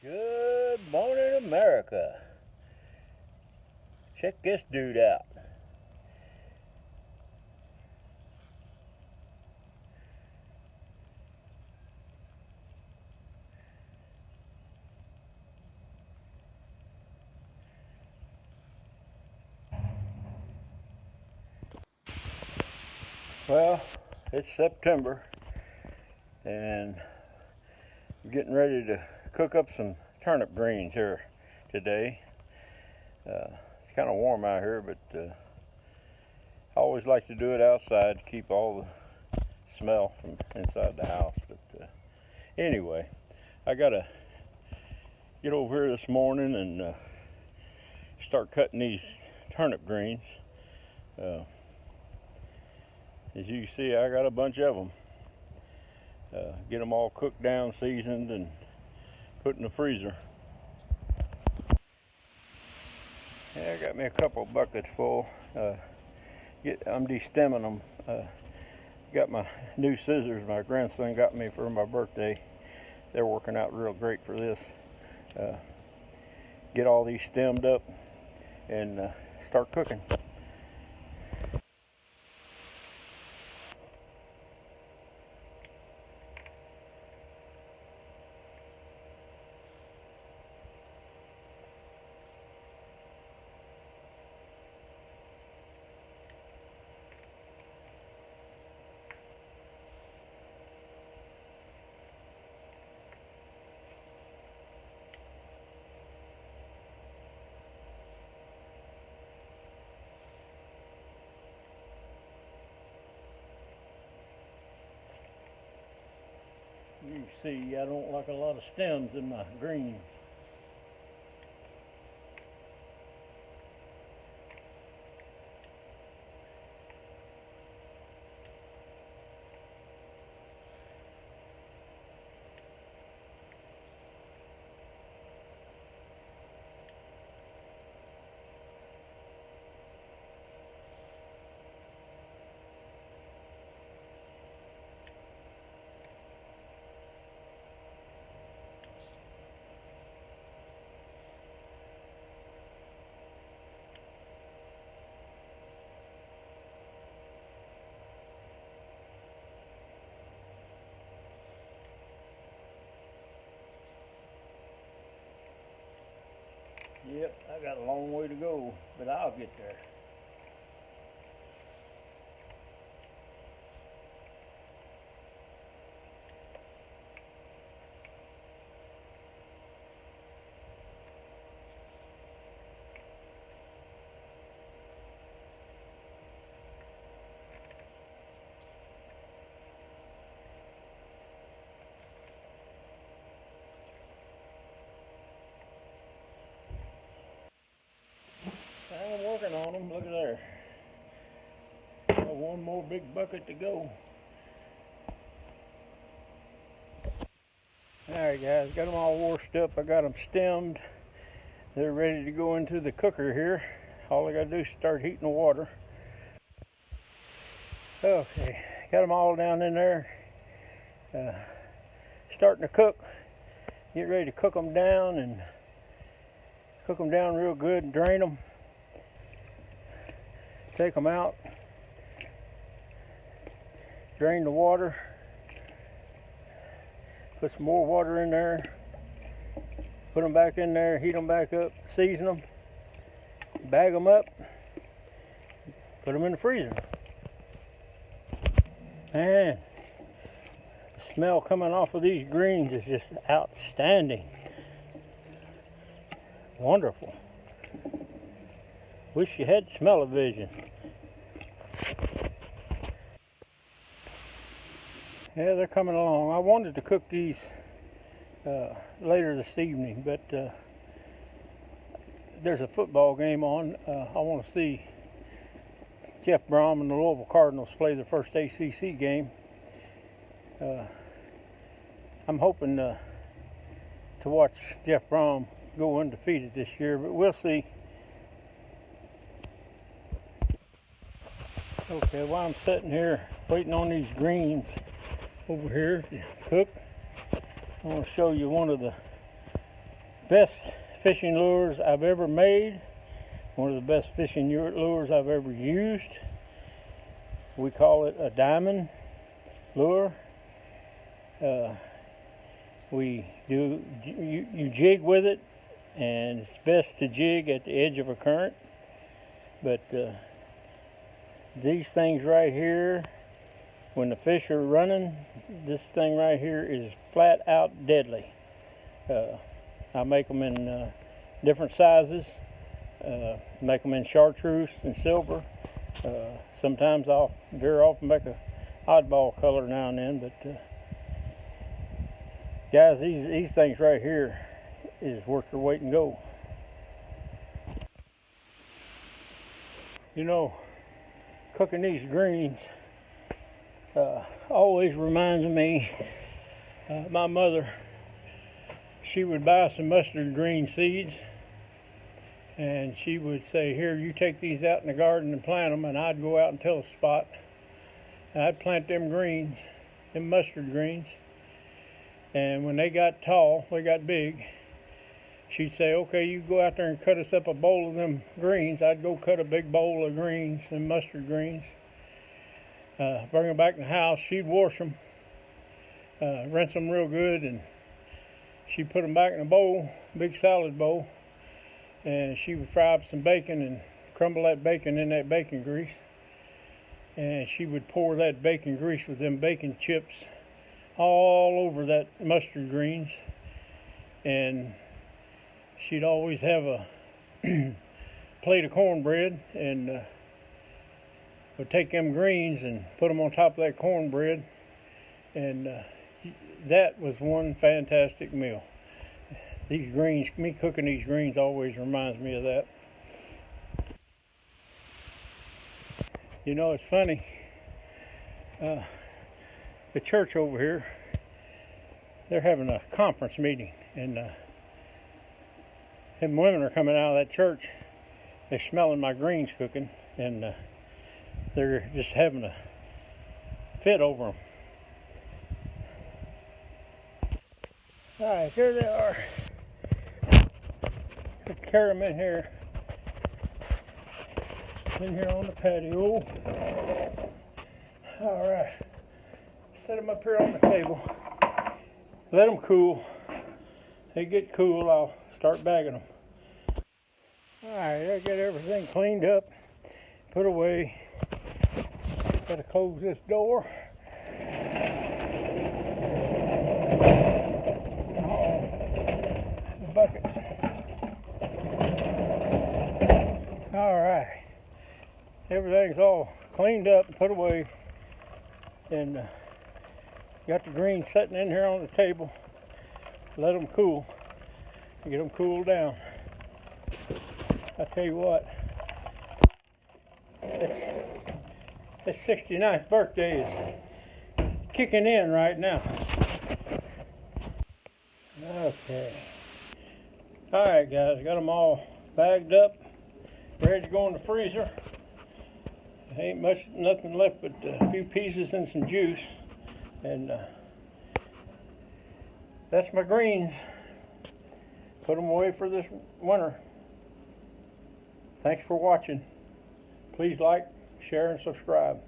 Good morning, America. Check this dude out. Well, it's September and I'm getting ready to cook up some turnip greens here today. It's kind of warm out here, but I always like to do it outside to keep all the smell from inside the house. But anyway, I gotta get over here this morning and start cutting these turnip greens. As you can see, I got a bunch of them. Get them all cooked down, seasoned, and put in the freezer. Yeah, I got me a couple buckets full. I'm destemming them. Got my new scissors my grandson got me for my birthday. They're working out real great for this. Get all these stemmed up and start cooking. You see, I don't like a lot of stems in my greens. Yep, I got a long way to go, but I'll get there. I'm working on them. Look at there. Got one more big bucket to go. Alright guys, got them all washed up. I got them stemmed. They're ready to go into the cooker here. All I gotta do is start heating the water. Okay, got them all down in there. Starting to cook. Get ready to cook them down and cook them down real good and drain them. Take them out, drain the water, put some more water in there, put them back in there, heat them back up, season them, bag them up, put them in the freezer. Man, the smell coming off of these greens is just outstanding. Wonderful. Wish you had smell-o-vision. Yeah, they're coming along. I wanted to cook these later this evening, but there's a football game on. I want to see Jeff Brom and the Louisville Cardinals play their first ACC game. I'm hoping to watch Jeff Brom go undefeated this year, but we'll see. Okay, while I'm sitting here waiting on these greens over here to cook, I want to show you one of the best fishing lures I've ever made. One of the best fishing lures I've ever used. We call it a diamond lure. You jig with it, and it's best to jig at the edge of a current. But these things right here, when the fish are running, this thing right here is flat out deadly. I make them in different sizes. Make them in chartreuse and silver. Sometimes I'll veer off and make a oddball color now and then, but guys, these things right here is worth their weight in gold. You know, cooking these greens always reminds me my mother. She would buy some mustard green seeds, and she would say, "Here, you take these out in the garden and plant them," and I'd go out and tell a spot, and I'd plant them greens, them mustard greens, and when they got tall, they got big, she'd say, "Okay, you go out there and cut us up a bowl of them greens." I'd go cut a big bowl of greens, them mustard greens, bring them back in the house. She'd wash them, rinse them real good, and she'd put them back in a bowl, big salad bowl, and she would fry up some bacon and crumble that bacon in that bacon grease, and she would pour that bacon grease with them bacon chips all over that mustard greens, and she'd always have a plate of cornbread, and would take them greens and put them on top of that cornbread, and that was one fantastic meal. These greens, me cooking these greens always reminds me of that. You know, it's funny, the church over here, they're having a conference meeting, and them women are coming out of that church. They're smelling my greens cooking, and they're just having a fit over them. All right, here they are. Carry them in here on the patio. All right, set them up here on the table. Let them cool. They get cool, I'll start bagging them. All right, I got everything cleaned up, put away. Gotta close this door. The bucket. All right, everything's all cleaned up and put away, and got the greens sitting in here on the table. Let them cool, get them cooled down. I tell you what, this 69th birthday is kicking in right now. Okay. All right, guys, got them all bagged up, ready to go in the freezer. Ain't nothing left but a few pieces and some juice, and that's my greens. Put them away for this winter. Thanks for watching. Please like, share, and subscribe.